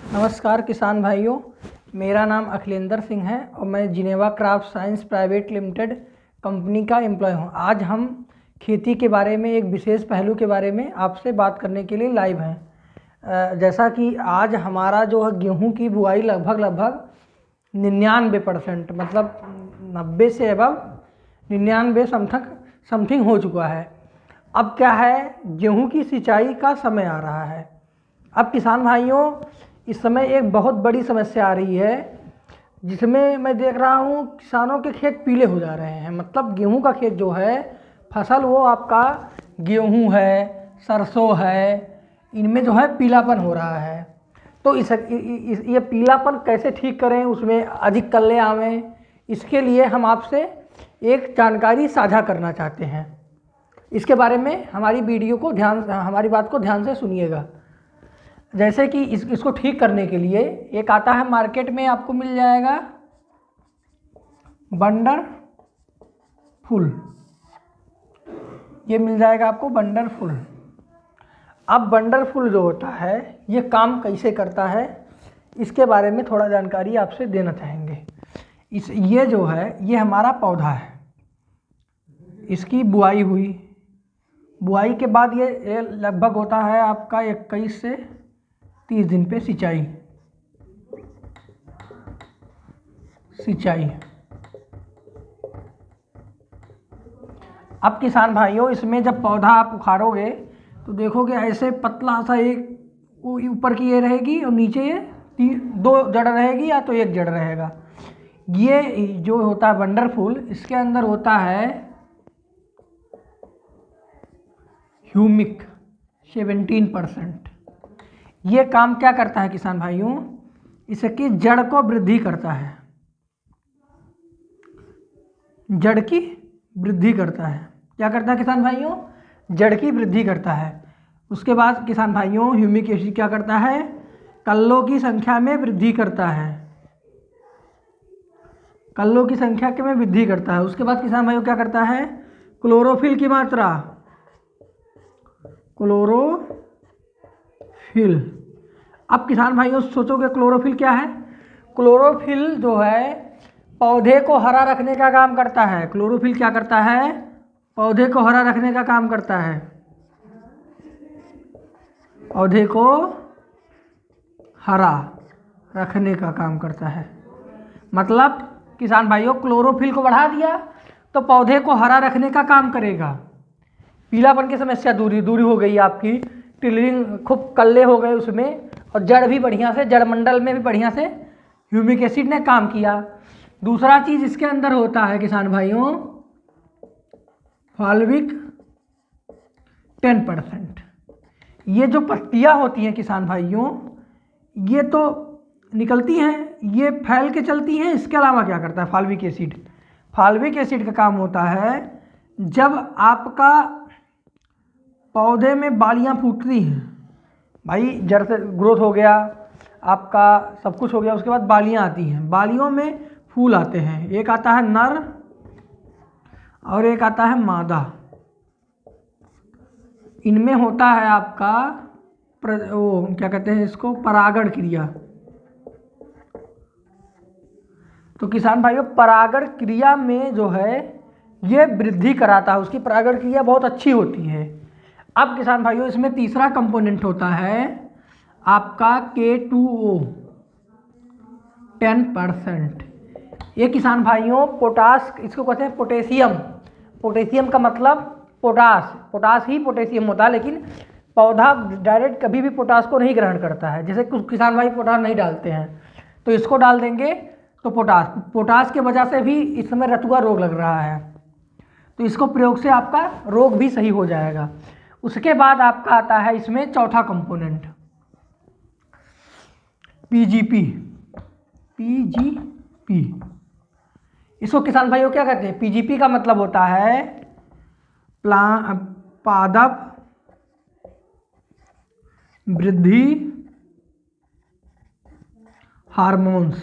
नमस्कार किसान भाइयों, मेरा नाम अखिलेंद्र सिंह है और मैं Geneva crop science private limited company का एम्प्लॉय हूं। आज हम खेती के बारे में एक विशेष पहलू के बारे में आपसे बात करने के लिए लाइव हैं। जैसा कि आज हमारा जो है गेहूं की बुआई लगभग 99% मतलब 90 से अबव 99 समथिंग हो चुका है। अब क्या है, गेहूं की सिंचाई का समय आ रहा है। अब किसान भाइयों, इस समय एक बहुत बड़ी समस्या आ रही है जिसमें मैं देख रहा हूँ किसानों के खेत पीले हो जा रहे हैं। मतलब गेहूं का खेत जो है, फसल वो आपका गेहूं है, सरसों है, इनमें जो है पीलापन हो रहा है। तो ये पीलापन कैसे ठीक करें, उसमें अधिक कल्ले आवें, इसके लिए हम आपसे एक जानकारी साझा करना चाहते हैं। इसके बारे में हमारी बात को ध्यान से सुनिएगा। जैसे कि इसको ठीक करने के लिए एक आता है, मार्केट में आपको मिल जाएगा वंडरफुल। ये मिल जाएगा आपको वंडरफुल। अब वंडरफुल जो होता है, ये काम कैसे करता है, इसके बारे में थोड़ा जानकारी आपसे देना चाहेंगे। ये जो है, ये हमारा पौधा है, इसकी बुआई हुई। बुआई के बाद ये लगभग होता है आपका 21 से 30 दिन पे सिंचाई। अब किसान भाइयों, इसमें जब पौधा आप उखाड़ोगे तो देखोगे ऐसे पतला सा एक ऊपर की ये रहेगी और नीचे ये 2 जड़ रहेगी या तो 1 जड़ रहेगा। ये जो होता है वंडरफुल, इसके अंदर होता है ह्यूमिक 17%। ये काम क्या करता है किसान भाइयों, इसकी जड़ को वृद्धि करता है। जड़ की वृद्धि करता है। क्या करता है किसान भाइयों, जड़ की वृद्धि करता है। उसके बाद किसान भाइयों, ह्यूमिक एसिड क्या करता है, कल्लों की संख्या में वृद्धि करता है। कल्लों की संख्या में वृद्धि करता है। उसके बाद किसान भाइयों क्या करता है, क्लोरोफिल की मात्रा, क्लोरोफिल। अब किसान भाइयों सोचोगे क्लोरोफिल क्या है। क्लोरोफिल जो है पौधे को हरा रखने का काम करता है। क्लोरोफिल क्या करता है, पौधे को हरा रखने का काम करता है। पौधे को हरा रखने का काम करता है। मतलब किसान भाइयों, क्लोरोफिल को बढ़ा दिया तो पौधे को हरा रखने का काम करेगा। पीलापन की समस्या दूरी हो गई आपकी। टिलरिंग खूब कल्ले हो गए उसमें, और जड़ भी बढ़िया से, जड़ मंडल में भी बढ़िया से ह्यूमिक एसिड ने काम किया। दूसरा चीज़ इसके अंदर होता है किसान भाइयों, फॉल्विक 10%। ये जो पत्तियाँ होती हैं किसान भाइयों, ये तो निकलती हैं, ये फैल के चलती हैं। इसके अलावा क्या करता है फॉल्विक एसिड, फॉल्विक एसिड का काम होता है जब आपका पौधे में बालियाँ फूटती हैं, भाई जड़ से ग्रोथ हो गया आपका, सब कुछ हो गया, उसके बाद बालियाँ आती हैं, बालियों में फूल आते हैं। एक आता है नर और एक आता है मादा। इनमें होता है आपका वो क्या कहते हैं इसको, परागण क्रिया। तो किसान भाइयों, परागण क्रिया में जो है ये वृद्धि कराता है, उसकी परागण क्रिया बहुत अच्छी होती है। अब किसान भाइयों, इसमें तीसरा कंपोनेंट होता है आपका K2O 10%। ये किसान भाइयों पोटास, इसको कहते हैं पोटेशियम। पोटेशियम का मतलब पोटास ही पोटेशियम होता है, लेकिन पौधा डायरेक्ट कभी भी पोटास को नहीं ग्रहण करता है। जैसे कुछ किसान भाई पोटास नहीं डालते हैं, तो इसको डाल देंगे तो पोटास के वजह से भी इस समय रतुआ रोग लग रहा है, तो इसको प्रयोग से आपका रोग भी सही हो जाएगा। उसके बाद आपका आता है इसमें चौथा कंपोनेंट पीजीपी। इसको किसान भाइयों क्या कहते हैं, पीजीपी का मतलब होता है पादप वृद्धि हार्मोन्स।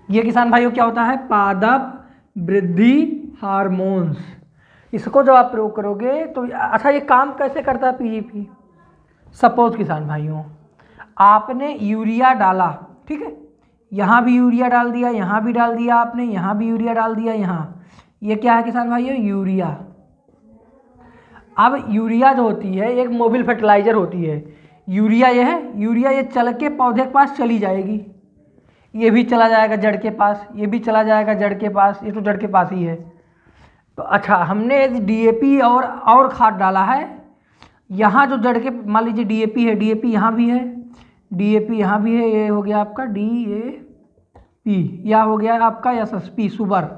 ये किसान भाइयों क्या होता है, पादप वृद्धि हार्मोन्स। इसको जब आप प्रयोग करोगे तो अच्छा, ये काम कैसे करता है पीजीपी, सपोज किसान भाइयों, आपने यूरिया डाला, ठीक है, यहाँ भी यूरिया डाल दिया, यहाँ भी डाल दिया आपने, यहाँ भी यूरिया डाल दिया, यहाँ, ये क्या है किसान भाइयों? यूरिया। अब यूरिया जो होती है एक मोबिल फर्टिलाइजर होती है। यूरिया ये है, यूरिया ये चल के पौधे के पास चली जाएगी, ये भी चला जाएगा जड़ के पास, ये भी चला जाएगा जड़ के पास, ये तो जड़ के पास ही है। तो अच्छा, हमने डीएपी और खाद डाला है, यहाँ जो जड़ के, मान लीजिए डीएपी है, डीएपी यहाँ भी है, डीएपी यहाँ भी है, ये हो गया आपका डीएपी, या हो गया आपका एसएसपी सुपर।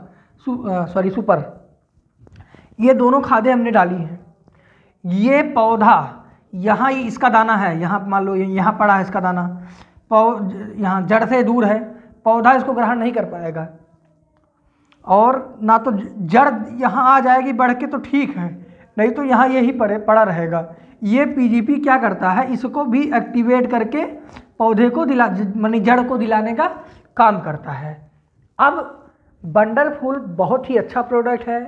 ये दोनों खादें हमने डाली हैं। ये पौधा यहाँ इसका दाना है, यहाँ मान लो यहाँ पड़ा है इसका दाना, यहाँ जड़ से दूर है, पौधा इसको ग्रहण नहीं कर पाएगा, और ना तो जड़ यहाँ आ जाएगी बढ़ के तो ठीक है, नहीं तो यहाँ यही पड़ा रहेगा। ये पीजीपी क्या करता है, इसको भी एक्टिवेट करके पौधे को मानी जड़ को दिलाने का काम करता है। अब वंडरफुल बहुत ही अच्छा प्रोडक्ट है,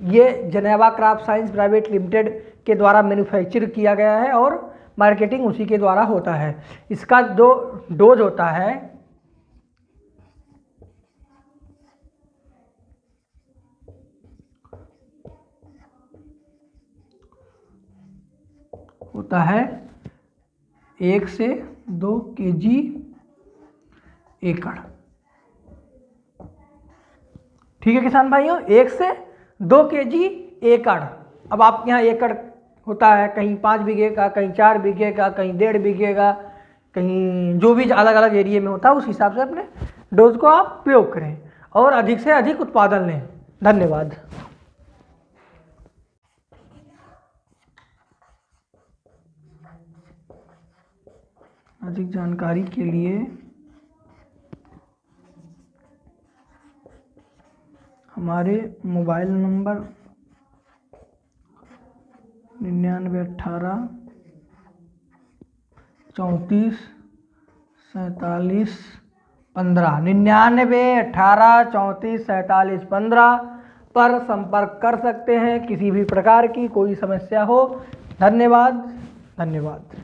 ये Geneva crop science private limited के द्वारा मैन्युफैक्चर किया गया है और मार्केटिंग उसी के द्वारा होता है। इसका जो डोज होता है होता है 1 से 2 kg एकड़। ठीक है किसान भाइयों, 1 से 2 kg एकड़। अब आपके यहाँ एकड़ होता है कहीं 5 बीघे का, कहीं 4 बीघे का, कहीं 1.5 बीघे का, कहीं जो भी अलग अलग एरिया में होता है उस हिसाब से अपने डोज को आप प्रयोग करें और अधिक से अधिक उत्पादन लें। धन्यवाद। अधिक जानकारी के लिए हमारे मोबाइल नंबर 9918 34 47 15 9918 34 47 15 पर संपर्क कर सकते हैं किसी भी प्रकार की कोई समस्या हो। धन्यवाद।